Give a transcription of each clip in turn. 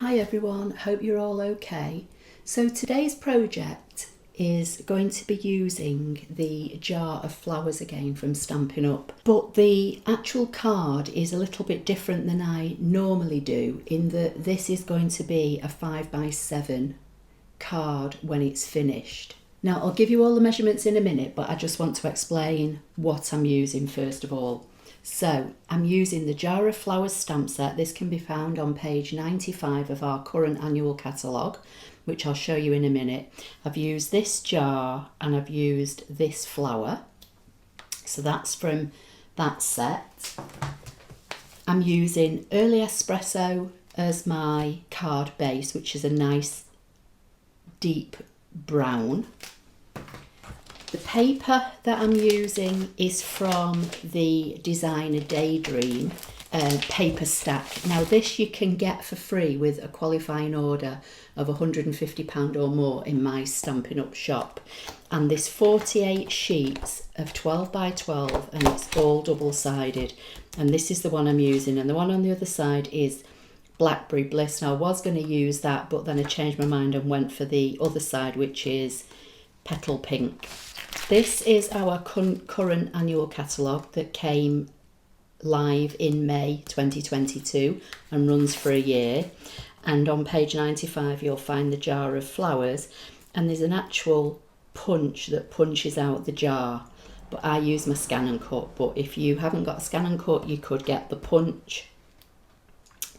Hi everyone, hope you're all okay. So today's project is going to be using the jar of flowers again from Stampin' Up. But the actual card is a little bit different than I normally do in that this is going to be a 5x7 card when it's finished. Now I'll give you all the measurements in a minute, but I just want to explain what I'm using first of all. So I'm using the Jar of Flowers stamp set. This can be found on page 95 of our current annual catalogue, which I'll show you in a minute. I've used this jar and I've used this flower. So that's from that set. I'm using Early Espresso as my card base, which is a nice deep brown. The paper that I'm using is from the Designer Daydream paper stack. Now this you can get for free with a qualifying order of £150 or more in my Stampin' Up shop. And there's 48 sheets of 12x12 and it's all double-sided. And this is the one I'm using, and the one on the other side is Blackberry Bliss. Now I was going to use that, but then I changed my mind and went for the other side, which is Petal Pink. This is our current annual catalogue that came live in May 2022 and runs for a year. And on page 95 you'll find the Jar of Flowers, and there's an actual punch that punches out the jar. But I use my ScanNCut, but if you haven't got a ScanNCut you could get the punch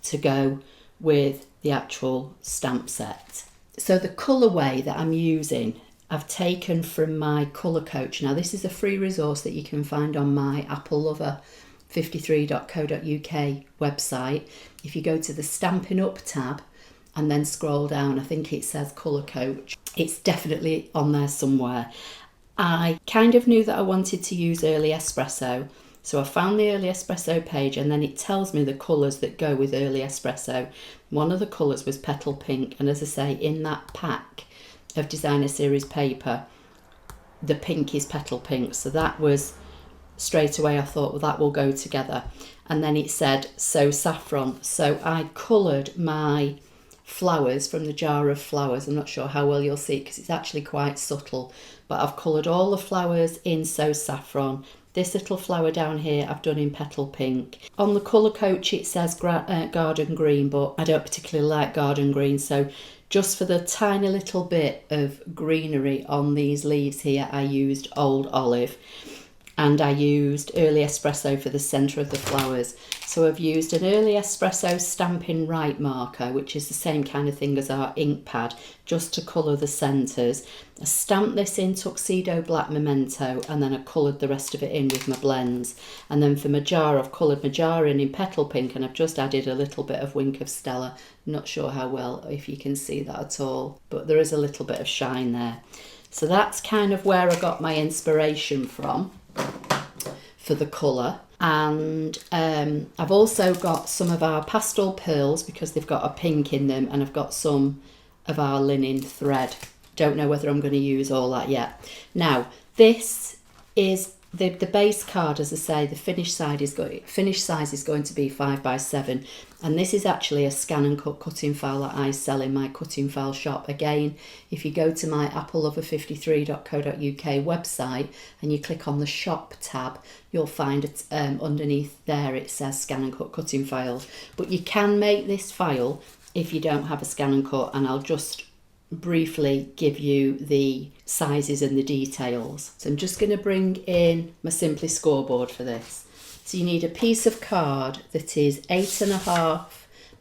to go with the actual stamp set. So the colourway that I'm using I've taken from my colour coach. Now this is a free resource that you can find on my Apple Lover 53.co.uk website. If you go to the Stampin' Up tab and then scroll down, I think it says colour coach. It's definitely on there somewhere. I kind of knew that I wanted to use Early Espresso, so I found the Early Espresso page and then it tells me the colours that go with Early Espresso. One of the colours was Petal Pink, and as I say, in that pack of Designer Series paper, the pink is Petal Pink, so that was straight away I thought, well, that will go together. And then it said So Saffron, so I coloured my flowers from the Jar of Flowers. I'm not sure how well you'll see it because it's actually quite subtle, but I've coloured all the flowers in So Saffron. This little flower down here I've done in Petal Pink. On the colour coach it says Garden Green, but I don't particularly like Garden Green, so just for the tiny little bit of greenery on these leaves here I used Old Olive, and I used Early Espresso for the centre of the flowers. So I've used an Early Espresso Stampin' Right marker, which is the same kind of thing as our ink pad, just to colour the centres. I stamped this in Tuxedo Black Memento and then I coloured the rest of it in with my blends. And then for my jar, I've coloured my jar in Petal Pink, and I've just added a little bit of Wink of Stella. I'm not sure how well, if you can see that at all, but there is a little bit of shine there. So that's kind of where I got my inspiration from for the colour. And I've also got some of our pastel pearls because they've got a pink in them, and I've got some of our linen thread. Don't know whether I'm going to use all that yet. Now this is the base card, as I say, the finished size is going to be 5x7, and this is actually a ScanNCut cutting file that I sell in my cutting file shop. Again, if you go to my applelover53.co.uk website and you click on the shop tab, you'll find it underneath there it says ScanNCut cutting files. But you can make this file if you don't have a ScanNCut, and I'll just briefly give you the sizes and the details. So I'm just going to bring in my Simply scoreboard for this. So you need a piece of card that is 8.5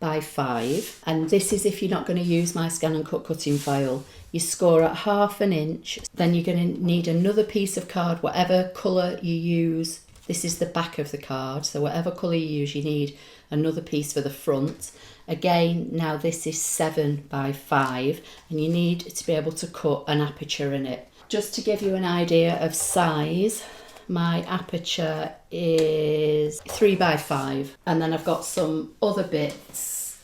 by 5, and this is if you're not going to use my ScanNCut cutting file. You score at 1/2 inch. Then you're going to need another piece of card, whatever colour you use. This is the back of the card, so whatever colour you use, you need another piece for the front. Again, now this is 7 by 5, and you need to be able to cut an aperture in it. Just to give you an idea of size, my aperture is 3 by 5, and then I've got some other bits.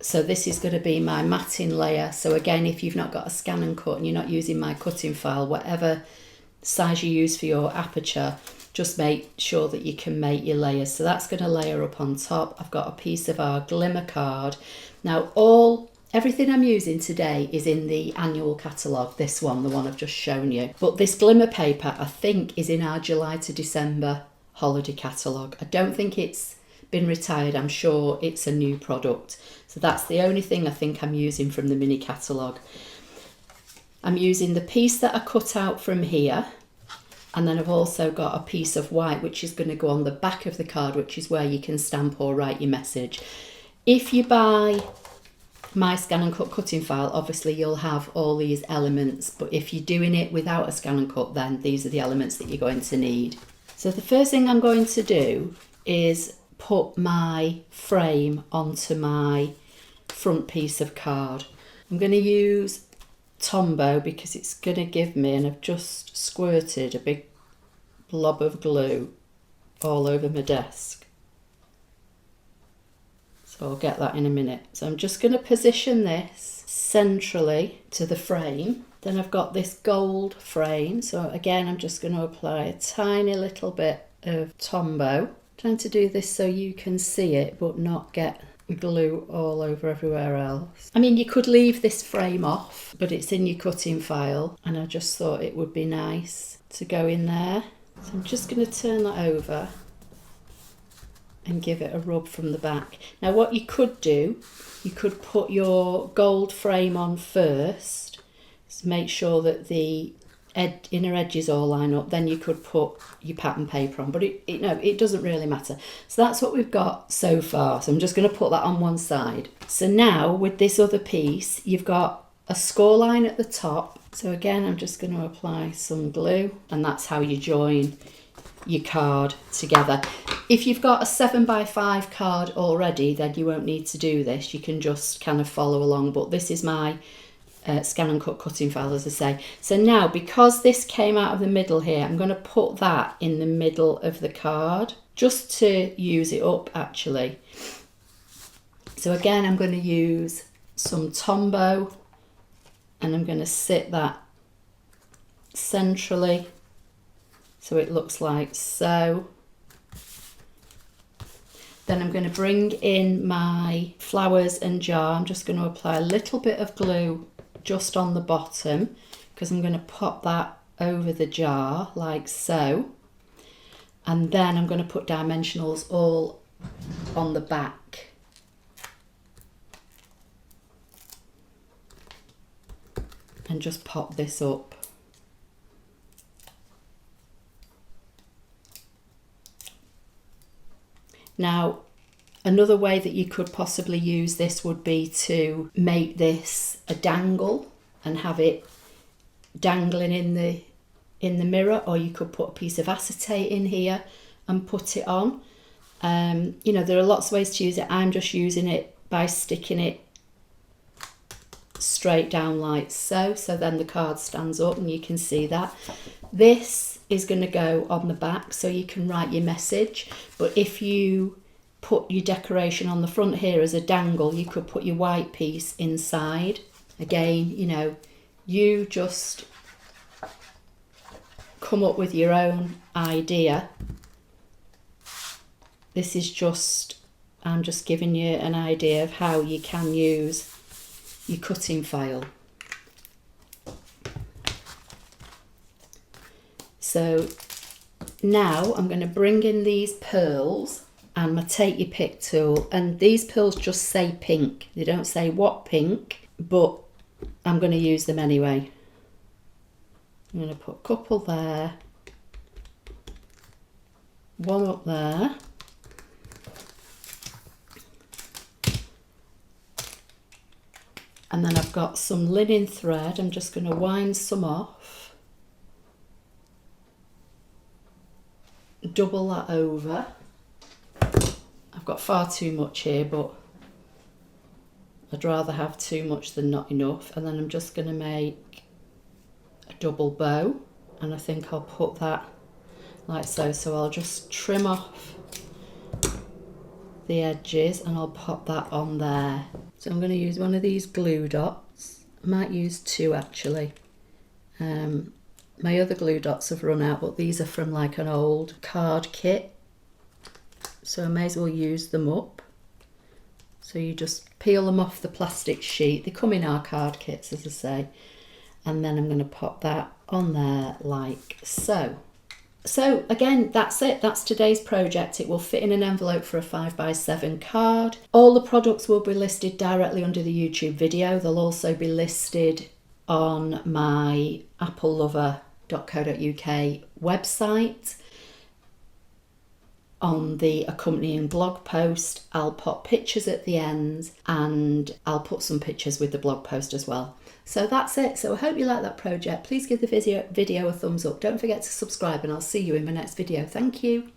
So this is going to be my matting layer. So again, if you've not got a ScanNCut and you're not using my cutting file, whatever size you use for your aperture, just make sure that you can make your layers. So that's going to layer up on top. I've got a piece of our glimmer card. Now everything I'm using today is in the annual catalogue, this one, the one I've just shown you. But this glimmer paper, I think, is in our July to December holiday catalogue. I don't think it's been retired. I'm sure it's a new product. So that's the only thing I think I'm using from the mini catalogue. I'm using the piece that I cut out from here. And then I've also got a piece of white, which is going to go on the back of the card, which is where you can stamp or write your message. If you buy my ScanNCut cutting file, obviously you'll have all these elements, but if you're doing it without a ScanNCut, then these are the elements that you're going to need. So the first thing I'm going to do is put my frame onto my front piece of card. I'm going to use Tombow because it's going to give me, and I've just squirted a big blob of glue all over my desk. So I'll get that in a minute. So I'm just going to position this centrally to the frame. Then I've got this gold frame. So again, I'm just going to apply a tiny little bit of Tombow. Trying to do this so you can see it, but not get glue all over everywhere else. I mean, you could leave this frame off, but it's in your cutting file, and I just thought it would be nice to go in there. So I'm just going to turn that over and give it a rub from the back. Now what you could do, you could put your gold frame on first, so make sure that the inner edges all line up, then you could put your pattern paper on, but it doesn't really matter. So that's what we've got so far. So I'm just going to put that on one side. So now with this other piece, you've got a score line at the top. So again, I'm just going to apply some glue, and that's how you join your card together. If you've got a 7x5 card already, then you won't need to do this. You can just kind of follow along, but this is my ScanNCut cutting file, as I say. So now, because this came out of the middle here, I'm going to put that in the middle of the card just to use it up actually. So again, I'm going to use some Tombow, and I'm going to sit that centrally so it looks like so. Then I'm going to bring in my flowers and jar. I'm just going to apply a little bit of glue just on the bottom, because I'm going to pop that over the jar like so. And then I'm going to put dimensionals all on the back. And just pop this up. Now, another way that you could possibly use this would be to make this a dangle and have it dangling in the mirror, or you could put a piece of acetate in here and put it on. You know, there are lots of ways to use it. I'm just using it by sticking it straight down like so. So then the card stands up and you can see that. This is going to go on the back so you can write your message. But if you put your decoration on the front here as a dangle, you could put your white piece inside. Again, you know, you just come up with your own idea. This is just, I'm just giving you an idea of how you can use your cutting file. So now I'm going to bring in these pearls and my take your pick tool, and these pearls just say pink. They don't say what pink, but I'm going to use them anyway. I'm going to put a couple there, one up there, and then I've got some linen thread. I'm just going to wind some off, double that over. I've got far too much here, but I'd rather have too much than not enough. And then I'm just going to make a double bow, and I think I'll put that like so. So I'll just trim off the edges and I'll pop that on there. So I'm going to use one of these glue dots. I might use two actually. My other glue dots have run out, but these are from like an old card kit, so I may as well use them up. So you just peel them off the plastic sheet. They come in our card kits, as I say, and then I'm going to pop that on there like so. So again, that's it. That's today's project. It will fit in an envelope for a 5x7 card. All the products will be listed directly under the YouTube video. They'll also be listed on my applelover.co.uk website. On the accompanying blog post, I'll pop pictures at the end, and I'll put some pictures with the blog post as well. So that's it. So I hope you like that project. Please give the video a thumbs up. Don't forget to subscribe, and I'll see you in my next video. Thank you.